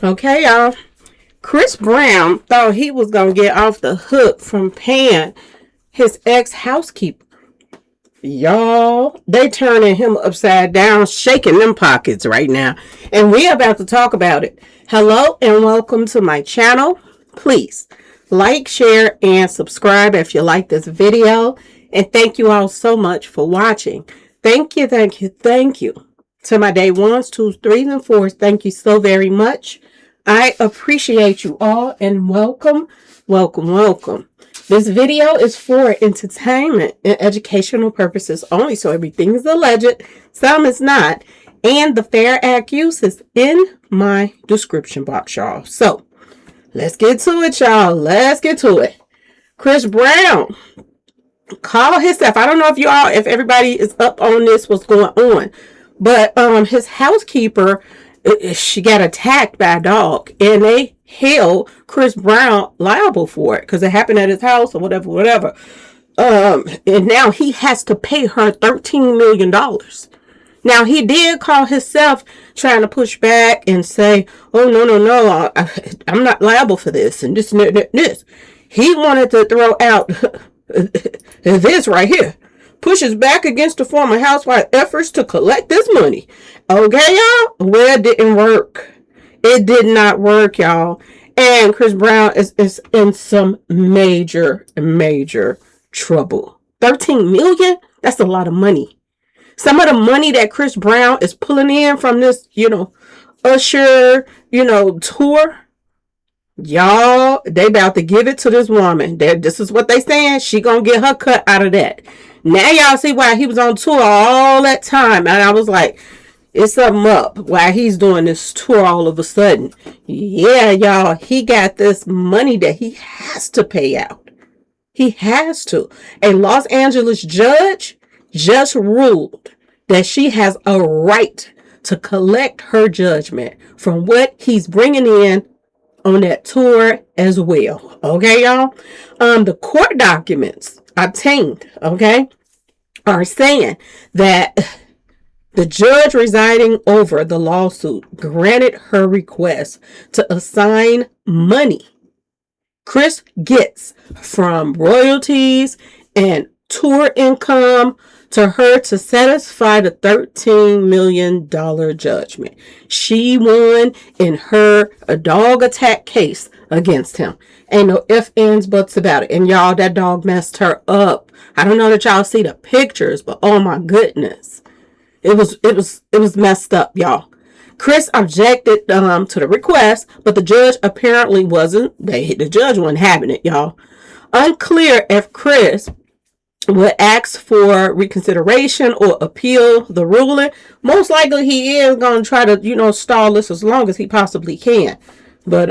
Okay, y'all. Chris Brown thought he was going to get off the hook from paying his ex-housekeeper. Y'all, they turning him upside down, shaking them pockets right now. And we about to talk about it. Hello and welcome to my channel. Please like, share, and subscribe if you like this video. And thank you all so much for watching. Thank you, thank you, thank you. To my day ones, twos, threes, and fours, thank you so very much. I appreciate you all and welcome, welcome, welcome. This video is for entertainment and educational purposes only, so everything is alleged, some is not, and the fair act use is in my description box, y'all. So, let's get to it, y'all. Let's get to it. Chris Brown called himself. I don't know if everybody is up on this, what's going on, but his housekeeper, she got attacked by a dog, and they held Chris Brown liable for it because it happened at his house or whatever. And now he has to pay her $13 million. Now, he did call himself trying to push back and say, oh, no, I'm not liable for this and this and this. He wanted to throw out this right here. Pushes back against the former housewife efforts to collect this money. Okay, y'all? Well, it didn't work. It did not work, y'all. And Chris Brown is in some major trouble. 13 million? That's a lot of money. Some of the money that Chris Brown is pulling in from this, Usher, tour, y'all, they about to give it to this woman. This is what they saying. She gonna get her cut out of that. Now y'all see why he was on tour all that time. And I was like, it's something up why he's doing this tour all of a sudden. Yeah, y'all, he got this money that he has to pay out. He has to. A Los Angeles judge just ruled that she has a right to collect her judgment from what he's bringing in on that tour as well. Okay, y'all? The court documents obtained, okay, are saying that the judge residing over the lawsuit granted her request to assign money Chris gets from royalties and tour income to her to satisfy the $13 million judgment she won in her dog attack case against him. Ain't no ifs, ands, buts about it. And y'all, that dog messed her up. I don't know that y'all see the pictures, but oh my goodness. It was messed up, y'all. Chris objected to the request, but the judge apparently wasn't. The judge wasn't having it, y'all. Unclear if Chris would ask for reconsideration or appeal the ruling. Most likely he is going to try to, stall this as long as he possibly can. But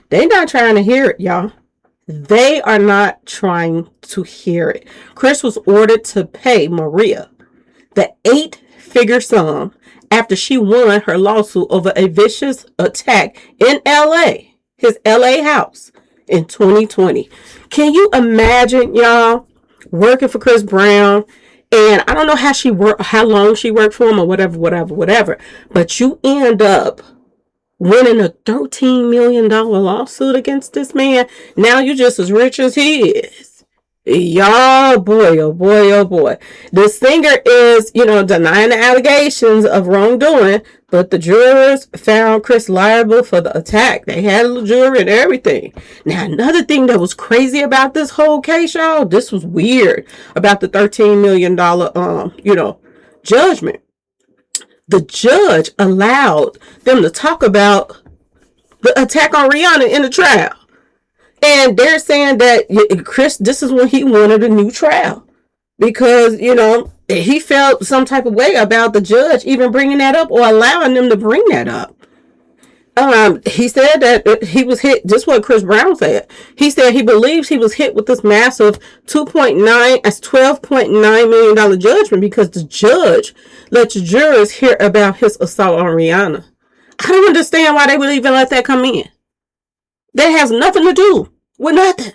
they not trying to hear it, y'all. They are not trying to hear it. Chris was ordered to pay Maria the 8-figure sum after she won her lawsuit over a vicious attack in LA, his LA house in 2020. Can you imagine, y'all, working for Chris Brown? And I don't know how long she worked for him or whatever. But you end up winning a $13 million lawsuit against this man. Now you're just as rich as he is. Y'all, boy, oh boy, oh boy. The singer is, denying the allegations of wrongdoing, but the jurors found Chris liable for the attack. They had a jury and everything. Now, another thing that was crazy about this whole case, y'all, this was weird about the $13 million, judgment. The judge allowed them to talk about the attack on Rihanna in the trial. And they're saying that Chris, this is when he wanted a new trial because, he felt some type of way about the judge even bringing that up or allowing them to bring that up. He said that he was hit. Just what Chris Brown said. He said he believes he was hit with this massive $12.9 million judgment because the judge let the jurors hear about his assault on Rihanna. I don't understand why they would even let that come in. That has nothing to do with nothing.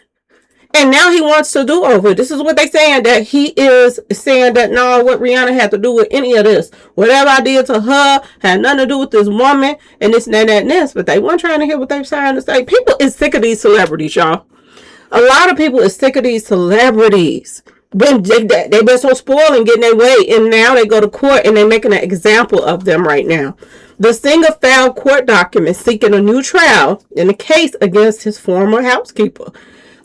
And now he wants to do over. This is what they saying, that he is saying that no, what Rihanna had to do with any of this. Whatever I did to her had nothing to do with this woman and this and that and this. But they weren't trying to hear what they're trying to say. People is sick of these celebrities, y'all. A lot of people is sick of these celebrities. They've been so spoiled and getting their way, and now they go to court and they're making an example of them right now. The singer filed court documents seeking a new trial in a case against his former housekeeper,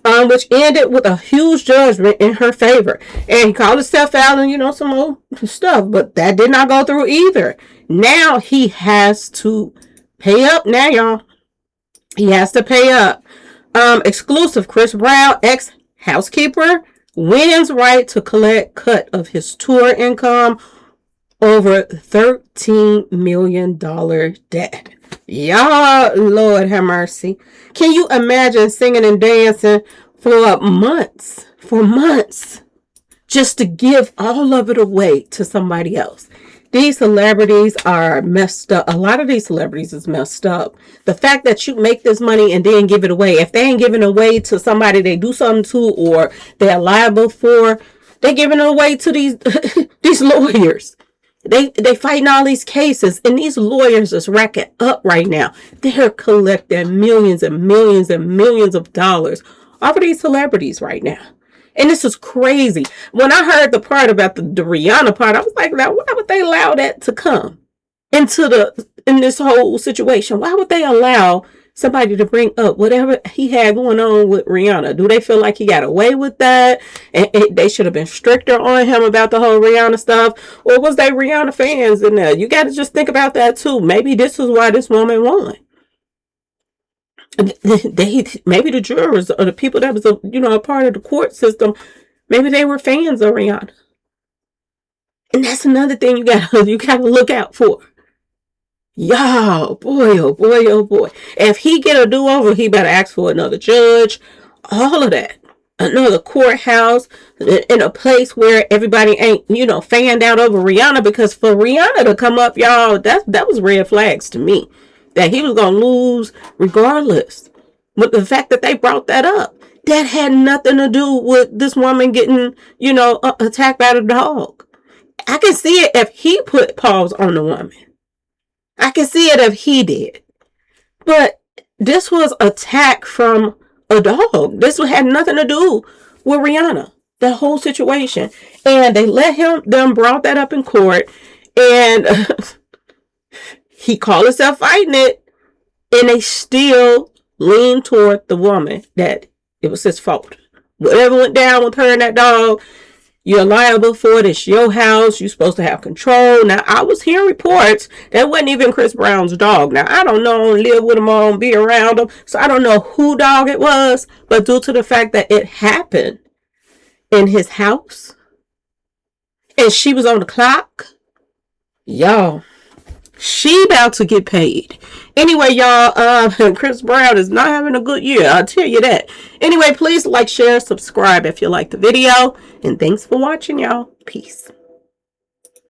which ended with a huge judgment in her favor. And he called himself out and, some more stuff, but that did not go through either. Now he has to pay up now, y'all. He has to pay up. Exclusive, Chris Brown, ex-housekeeper, wins right to collect cut of his tour income over $13 million debt. Y'all, Lord have mercy. Can you imagine singing and dancing for months, just to give all of it away to somebody else? These celebrities are messed up. A lot of these celebrities is messed up. The fact that you make this money and then give it away. If they ain't giving it away to somebody they do something to or they're liable for, they're giving it away to these these lawyers. They fighting all these cases, and these lawyers is racking up right now. They're collecting millions and millions and millions of dollars off of these celebrities right now. And this is crazy. When I heard the part about the Rihanna part, I was like, now why would they allow that to come in this whole situation? Why would they allow somebody to bring up whatever he had going on with Rihanna? Do they feel like he got away with that? And they should have been stricter on him about the whole Rihanna stuff? Or was they Rihanna fans in there? You got to just think about that too. Maybe this is why this woman won. Maybe the jurors or the people that was a part of the court system, maybe they were fans of Rihanna. And that's another thing you gotta look out for. Y'all, boy, oh boy, oh boy. If he get a do-over, he better ask for another judge. All of that. Another courthouse in a place where everybody ain't, fanned out over Rihanna, because for Rihanna to come up, y'all, that was red flags to me. That he was going to lose regardless. But the fact that they brought that up, that had nothing to do with this woman getting, attacked by a dog. I can see it if he put paws on the woman. I can see it if he did. But this was attack from a dog. This had nothing to do with Rihanna. The whole situation. And they them brought that up in court. And he called himself fighting it, and they still leaned toward the woman that it was his fault. Whatever went down with her and that dog, you're liable for it. It's your house. You're supposed to have control. Now, I was hearing reports that wasn't even Chris Brown's dog. Now, I don't know, live with him or be around him, so I don't know who dog it was, but due to the fact that it happened in his house, and she was on the clock, y'all, she about to get paid. Anyway, y'all, Chris Brown is not having a good year. I'll tell you that. Anyway, please like, share, subscribe if you like the video. And thanks for watching, y'all. Peace.